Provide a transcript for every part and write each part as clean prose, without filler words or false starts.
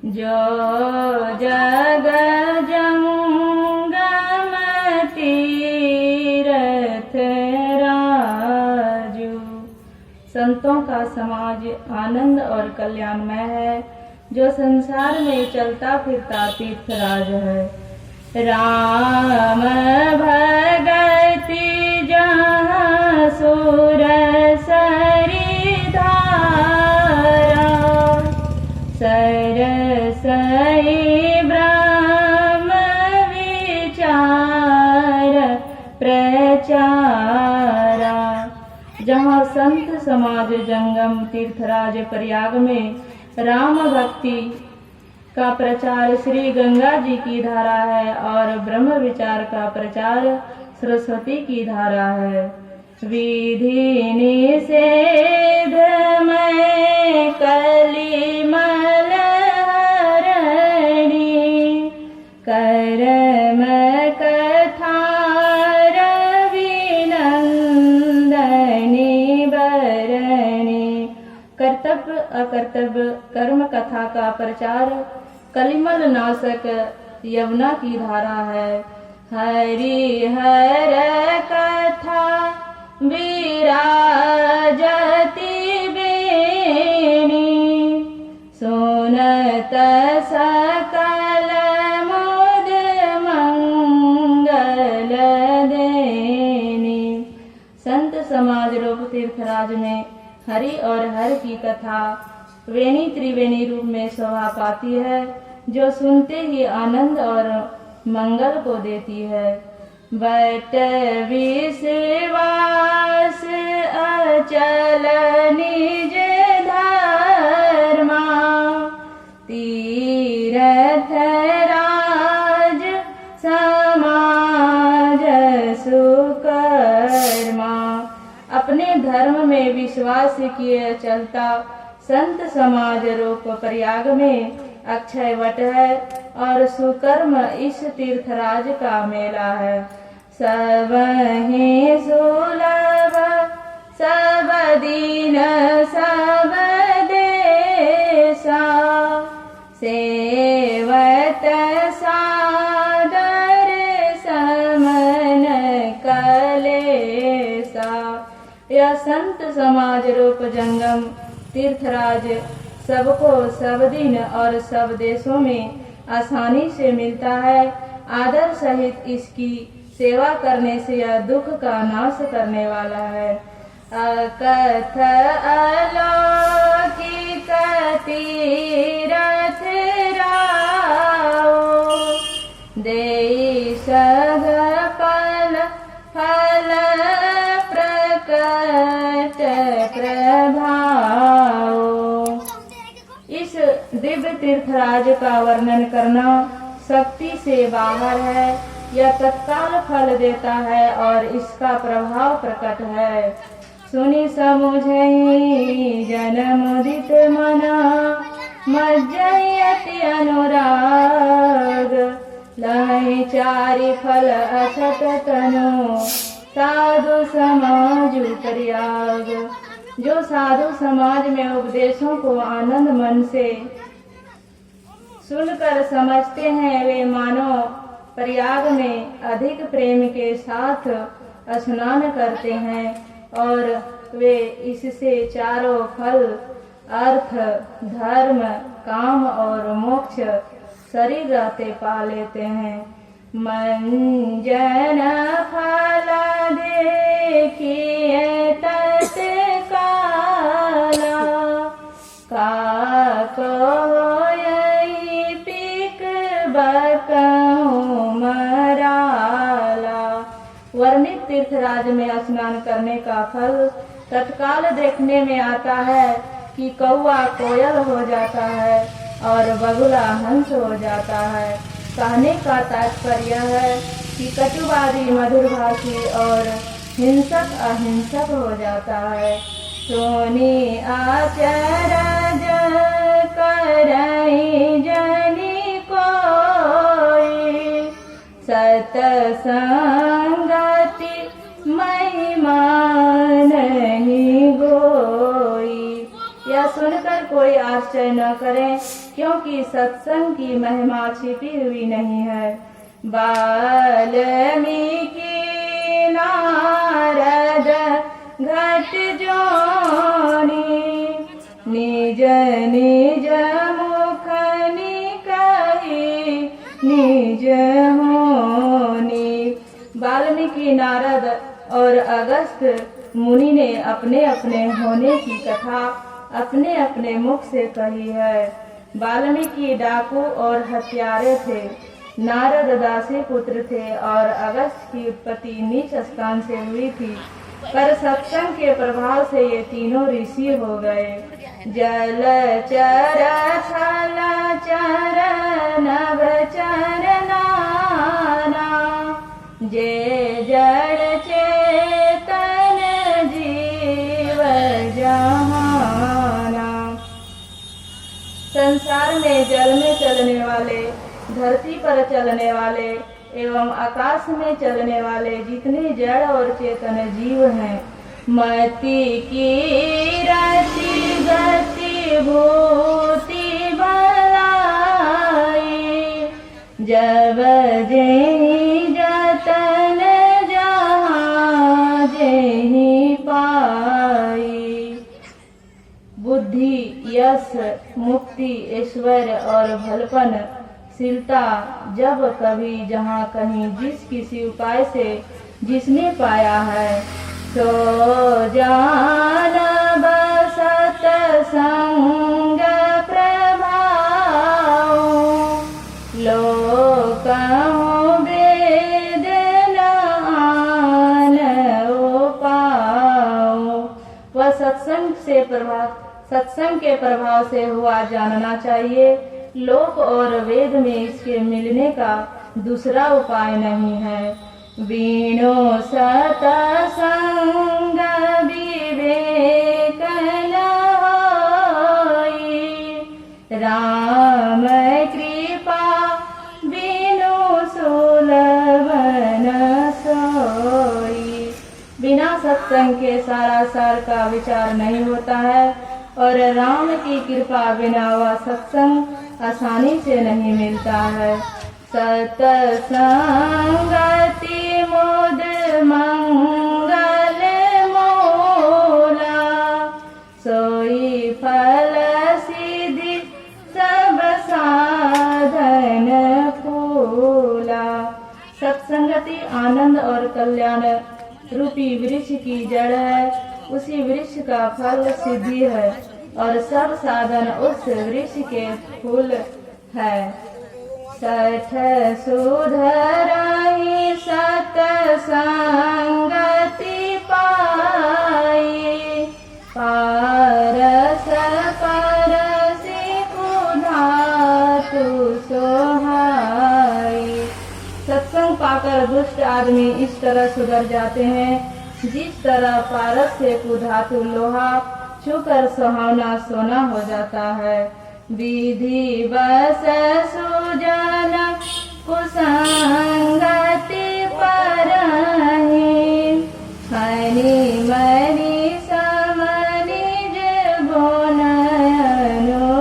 जो जग जंगम तीरथ राजू। संतों का समाज आनंद और कल्याणमय है, जो संसार में चलता फिरता तीर्थराज है। राम भगति जहाँ सुर सरी धारा, सरसई ब्रह्म विचार प्रचारा। जहाँ संत समाज जंगम तीर्थराज प्रयाग में राम भक्ति का प्रचार श्री गंगा जी की धारा है और ब्रह्म विचार का प्रचार सरस्वती की धारा है। विधि निषेध में कलिमल हरणी, कर्म कथा रविनंदनी बरणी। कर्तव्य अकर्तव्य कर्म कथा का प्रचार कलिमल नाशक यमुना की धारा है। हरिहर कथा विराजती बेणी, सुनत सकल मुद मंगल देनी। संत समाज रूप तीर्थराज में हरि और हर की कथा वेणी त्रिवेणी रूप में शोभा पाती है, जो सुनते ही आनंद और मंगल को देती है। बट विश्वास अचल निज धर्मा, तीरथ राज समाज सुकर्मा। अपने धर्म में विश्वास किए चलता संत समाज रूप प्रयाग में अक्षय वट है और सुकर्म इस तीर्थराज का मेला है। सब ही सुलभ सब दीन सब देशा, सेवत सादर समन कलेसा। यह संत समाज रूप जंगम तीर्थराज सबको सब दिन और सब देशों में आसानी से मिलता है। आदर सहित इसकी सेवा करने से यह दुख का नाश करने वाला है। अकथ अलौकिक तीरथ राओ, देई सग पल फल प्रकट प्रभाव। इस दिव्य तीर्थराज का वर्णन करना शक्ति से बाहर है। यह तत्काल फल देता है और इसका प्रभाव प्रकट है। सुनि समुझई जन मुदित मना, मज्जयति अनुराग। लहै चारि फल अछत तनु, साधु समाजु प्रयाग। जो साधु समाज में उपदेशों को आनंद मन से सुनकर समझते हैं, वे मानो प्रयाग में अधिक प्रेम के साथ स्नान करते हैं और वे इससे चारों फल अर्थ धर्म काम और मोक्ष शरीर रहते पा लेते हैं। मंजन फल देखिए तत्काला, काको पिक बकहूँ मराला। वर्णित तीर्थराज में स्नान करने का फल तत्काल देखने में आता है कि कौआ कोयल हो जाता है और बगुला हंस हो जाता है। कहने का तात्पर्य है कि कटुवादी मधुरभाषी और हिंसक अहिंसक हो जाता है। सोनी आचरज करई जनी कोई, सतसंगति महिमा नहीं गोई। यह सुनकर कोई आश्चर्य न करें, क्योंकि सत्संग की महिमा छिपी हुई नहीं है। वाल्मीकि नारद घट जोनी, निज निज मुख निकहि निज होनी। वाल्मीकि नारद और अगस्त्य मुनि ने अपने अपने होने की कथा अपने अपने मुख से कही है। वाल्मीकि डाकू और हत्यारे थे, नारद दासी पुत्र थे और अगस्त्य की उत्पत्ति नीच स्थान से हुई थी, पर सत्संग के प्रभाव से ये तीनों ऋषि हो गए। जल चर थल चर नभ चर नाना, जे जड़ चेतन जीव जहाना। संसार में जल में चलने वाले, धरती पर चलने वाले एवं आकाश में चलने वाले जितने जड़ और चेतन जीव हैं, मति की रति गति भूति बलाई, जब जेहि जतन जहाँ जेहि पाई। बुद्धि, यश, मुक्ति, ऐश्वर्य और भलपन, शीलता जब कभी जहाँ कहीं जिस किसी उपाय से जिसने पाया है, सो जानब सत्संग प्रभाव, लोकहु वेद न आन पाओ। वह सत्संग के प्रभाव से हुआ जानना चाहिए। लोक और वेद में इसके मिलने का दूसरा उपाय नहीं है। वीणो सतसंग विवेक न होई, राम कृपा बिनु सुलभ न सोई। बिना सत्संग के सारा सार का विचार नहीं होता है और राम की कृपा बिना वह सत्संग आसानी से नहीं मिलता है। सतसंगति मुद मंगल मोला, सोई फल सिद्धि सब साधन फूला। सत्संगति आनंद और कल्याण रूपी वृक्ष की जड़ है, उसी वृक्ष का फल सिद्धि है और सब साधन उस वृक्ष के फूल है। सठ सुधरहि सतसंगति पाई, पारस परसि कुधातु सोहाई। सत्संग पाकर दुष्ट आदमी इस तरह सुधर जाते हैं जिस तरह पारस से कुधातु लोहा छूकर सुहावना सोना हो जाता है। विधि बस सुजन कुसंगति परहि, हरि मरि समनिज गुण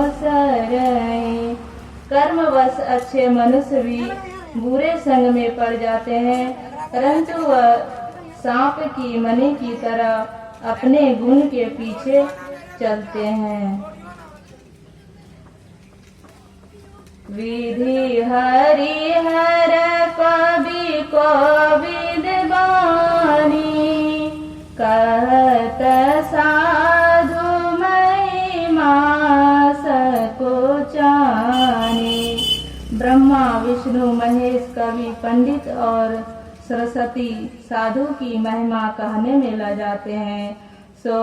अनुसरहि। कर्मवश अच्छे मनुष्य भी बुरे संग में पड़ जाते हैं, परंतु वह सांप की मणि की तरह अपने गुण के पीछे चलते हैं। विधि हरिहर कवि कोविद बानी, कहत साधु महिमा सको जानी। ब्रह्मा, विष्णु, महेश, कवि, पंडित और सरस्वती साधु की महिमा कहने में लग जाते हैं। सो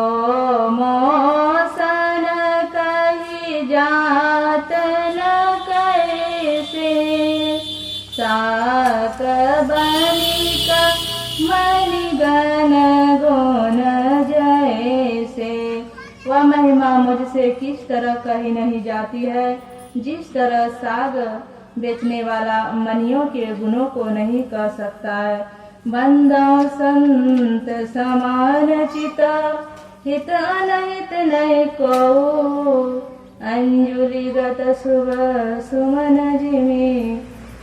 मोसन कही जात न कैसे, साक बनिक मणिगण गुण जैसे। वह महिमा मुझसे किस तरह कही नहीं जाती है, जिस तरह साग बेचने वाला मनियों के गुणों को नहीं कह सकता है। बंदो संत समान चित, हित अनहित नहीं को, अंजुलिगत शुभ सुमन जिमे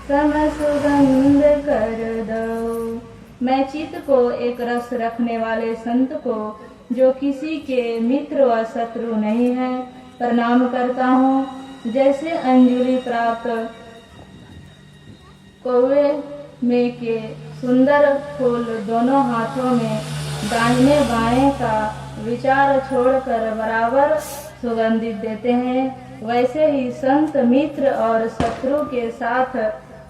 सम सुगंध कर दो। मैं चित्त को एक रस रखने वाले संत को, जो किसी के मित्र व शत्रु नहीं है, प्रणाम करता हूँ। जैसे अंजुलि प्राप्त कौवे में के सुंदर फूल दोनों हाथों में दाहिने बाएं का विचार छोड़कर बराबर सुगंधित देते हैं, वैसे ही संत मित्र और शत्रु के साथ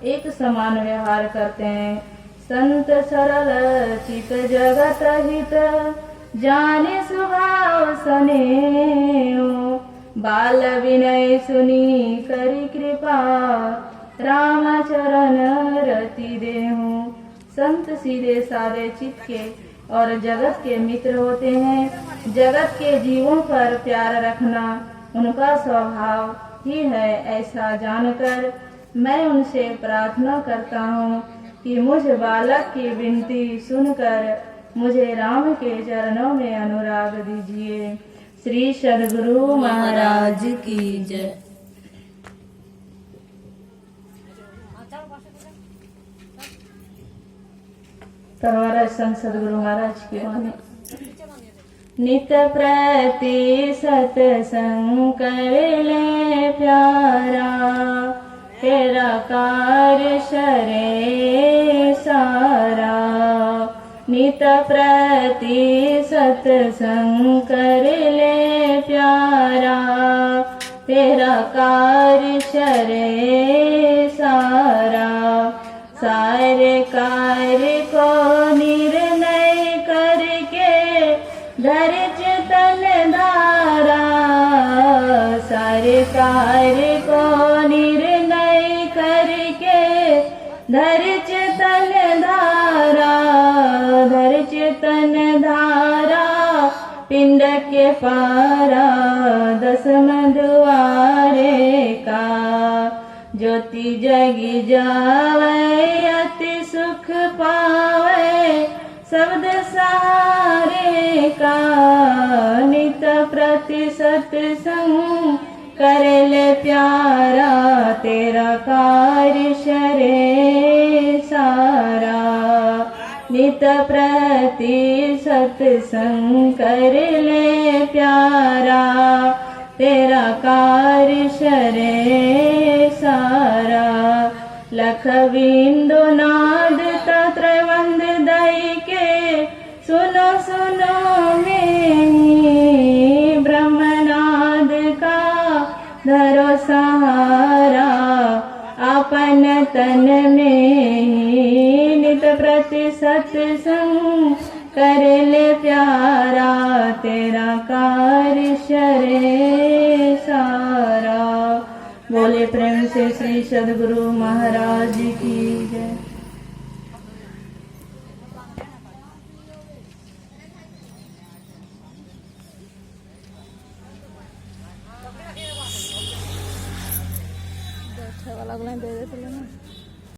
एक समान व्यवहार करते हैं। संत सरल चित जगत हित जाने स्वभाव स्नेह, बाल विनय सुनी करी कृपा राम चरण रति देहु। संत सीधे साधे चित्त के और जगत के मित्र होते हैं। जगत के जीवों पर प्यार रखना उनका स्वभाव ही है। ऐसा जानकर मैं उनसे प्रार्थना करता हूँ कि मुझ बालक की विनती सुनकर मुझे राम के चरणों में अनुराग दीजिए। श्री सद्गुरु महाराज की जय। परमाराज संत सद्गुरु महाराज की वाणी। नित प्रति सत्संग कर ले प्यारा, तेरा कार्य शरे सारा। नित प्रति सत्संग कर ले प्यारा, तेरा कार्य शरे सारा। सारे कार्य को निर्णय करके धैर्य चितन धारा। सारे कार्य को निर्णय करके धैर्य चितन धारा। धैर्य चितन धारा पिंड के पारा, दसम दुआरे का। ज्योति जगी जावे अति सुख पावे, शब्द सारे का। नित प्रति सत्संग कर ले प्यारा, तेरा कार्य शरे सारा। नित प्रति सत्संग कर ले प्यारा, तेरा कार्य शरे सारा। लख बिंदु नाद त्रैवंद दई के, सुनो सुनो मेरी ब्रह्मनाद का धरो सहारा। अपन तन में नित प्रति सत्संग कर ले प्यारा, तेरा कार्य शरे सारा। बोले प्रेम से श्री सद्गुरु महाराज की जय। वाला दे देते ना।